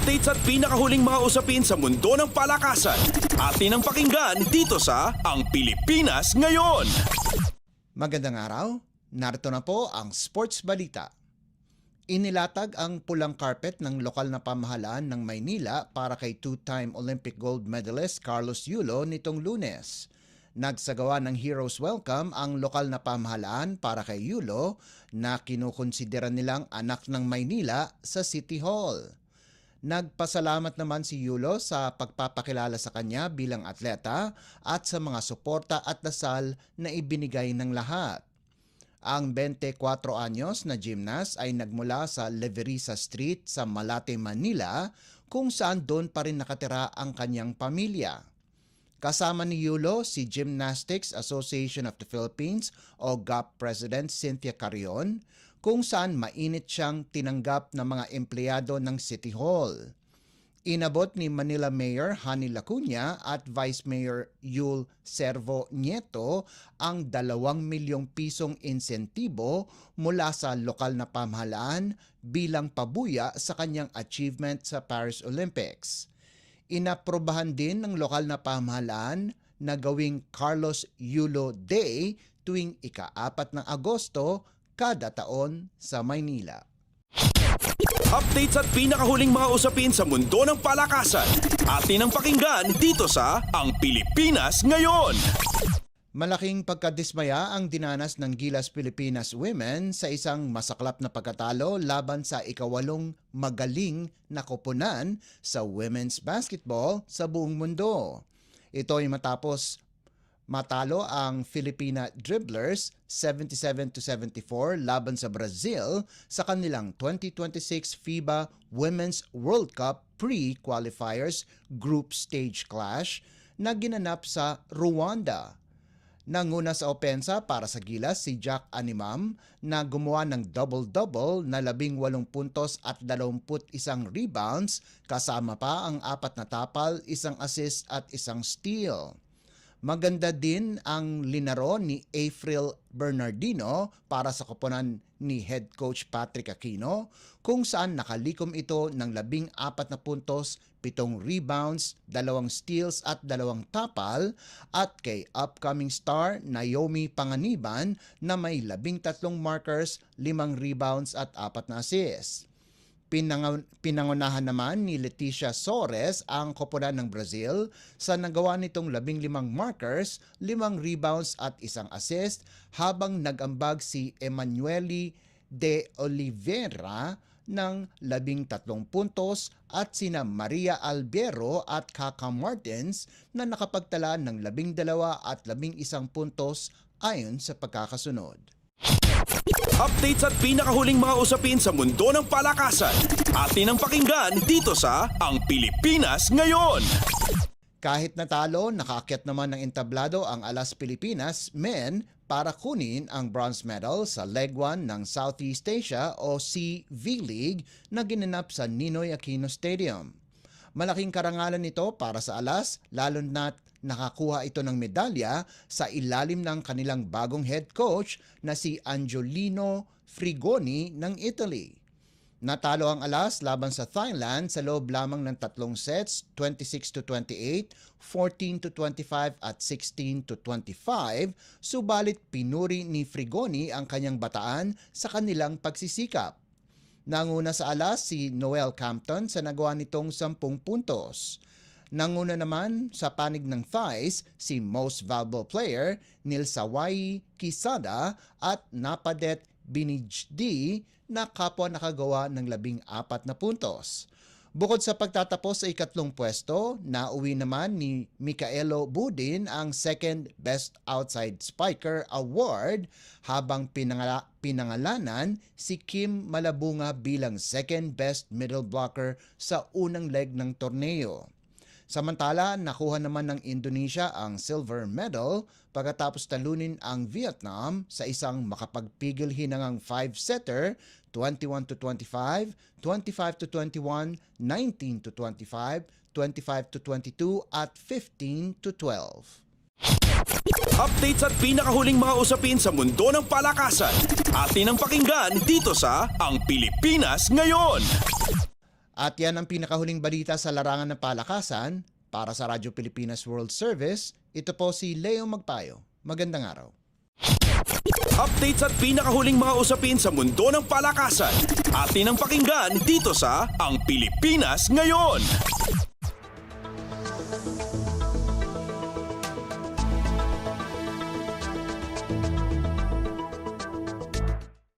Updates at pinakahuling mga usapin sa mundo ng palakasan. Atin ang pakinggan dito sa Ang Pilipinas Ngayon. Magandang araw, narito na po ang Sports Balita. Inilatag ang pulang carpet ng lokal na pamahalaan ng Maynila para kay two-time Olympic gold medalist Carlos Yulo nitong Lunes. Nagsagawa ng Heroes Welcome ang lokal na pamahalaan para kay Yulo na kinukonsidera nilang anak ng Maynila sa City Hall. Nagpasalamat naman si Yulo sa pagpapakilala sa kanya bilang atleta at sa mga suporta at dasal na ibinigay ng lahat. Ang 24 anyos na gymnast ay nagmula sa Leverisa Street sa Malate, Manila kung saan doon pa rin nakatira ang kanyang pamilya. Kasama ni Yulo si Gymnastics Association of the Philippines o GAP President Cynthia Carrion, kung saan mainit siyang tinanggap ng mga empleyado ng City Hall. Inabot ni Manila Mayor Hani Lacuna at Vice Mayor Yul Servo Nieto ang 2 milyong pisong insentibo mula sa lokal na pamahalaan bilang pabuya sa kanyang achievement sa Paris Olympics. Inaprobahan din ng lokal na pamahalaan na gawing Carlos Yulo Day tuwing ika-4 ng Agosto kada taon sa Maynila. Updates at pinakahuling mga usapin sa mundo ng palakasan. Atin ang pakinggan dito sa Ang Pilipinas Ngayon. Malaking pagkadismaya ang dinanas ng Gilas Pilipinas Women sa isang masaklap na pagkatalo laban sa ika-8 magaling na koponan sa women's basketball sa buong mundo. Ito ay matapos matalo ang Filipina Dribblers 77-74 laban sa Brazil sa kanilang 2026 FIBA Women's World Cup pre-qualifiers group stage clash na ginanap sa Rwanda. Nanguna sa opensa para sa Gilas si Jack Animam na gumawa ng double-double na 18 puntos at 21 rebounds kasama pa ang 4 na tapal, 1 assist at 1 steal. Maganda din ang linaro ni April Bernardino para sa koponan ni head coach Patrick Aquino kung saan nakalikom ito ng 14 na puntos, 7 rebounds, 2 steals at 2 tapal at kay upcoming star Naomi Panganiban na may 13 markers, 5 rebounds at 4 na assists. Pinangunahan naman ni Leticia Soares ang koponan ng Brazil sa nagawa nitong 15 markers, 5 rebounds at 1 assist habang nag-ambag si Emanueli de Oliveira ng 13 puntos at sina Maria Albiero at Kaka Martins na nakapagtala ng 12 at 11 puntos ayon sa pagkakasunod. Updates at pinakahuling mga usapin sa mundo ng palakasan. Atin ang pakinggan dito sa Ang Pilipinas Ngayon. Kahit natalo, nakaakyat naman ng entablado ang Alas Pilipinas men para kunin ang bronze medal sa Leg 1 ng Southeast Asia o C-V-League na ginanap sa Ninoy Aquino Stadium. Malaking karangalan nito para sa Alas lalo na't nakakuha ito ng medalya sa ilalim ng kanilang bagong head coach na si Angiolino Frigoni ng Italy. Natalo ang Alas laban sa Thailand sa loob lamang ng 3 sets, 26-28, 14-25 at 16-25, subalit pinuri ni Frigoni ang kanyang bataan sa kanilang pagsisikap. Nanguna sa Alas si Noel Campton sa nagawa nitong 10 puntos. Nanguna naman sa panig ng Thais si most valuable player Nilsawai Kisada at Napadet Binijdi na kapwa nakagawa ng 14 na puntos. Bukod sa pagtatapos sa ikatlong pwesto, nauwi naman ni Mikaelo Budin ang Second Best Outside Spiker Award habang pinangalanan si Kim Malabunga bilang Second Best Middle Blocker sa unang leg ng torneo. Samantala, nakuha naman ng Indonesia ang silver medal pagkatapos talunin ang Vietnam sa isang makapagpigil hinangang 5-setter 21-25, 25-21, 19-25, 25-22 at 15-12. Updates at pinakahuling mga usapin sa mundo ng palakasan. Atin ang pakinggan dito sa Ang Pilipinas Ngayon. At yan ang pinakahuling balita sa larangan ng palakasan. Para sa Radyo Pilipinas World Service, ito po si Leo Magpayo. Magandang araw. Updates at pinakahuling mga usapin sa mundo ng palakasan. Atin ang pakinggan dito sa Ang Pilipinas Ngayon.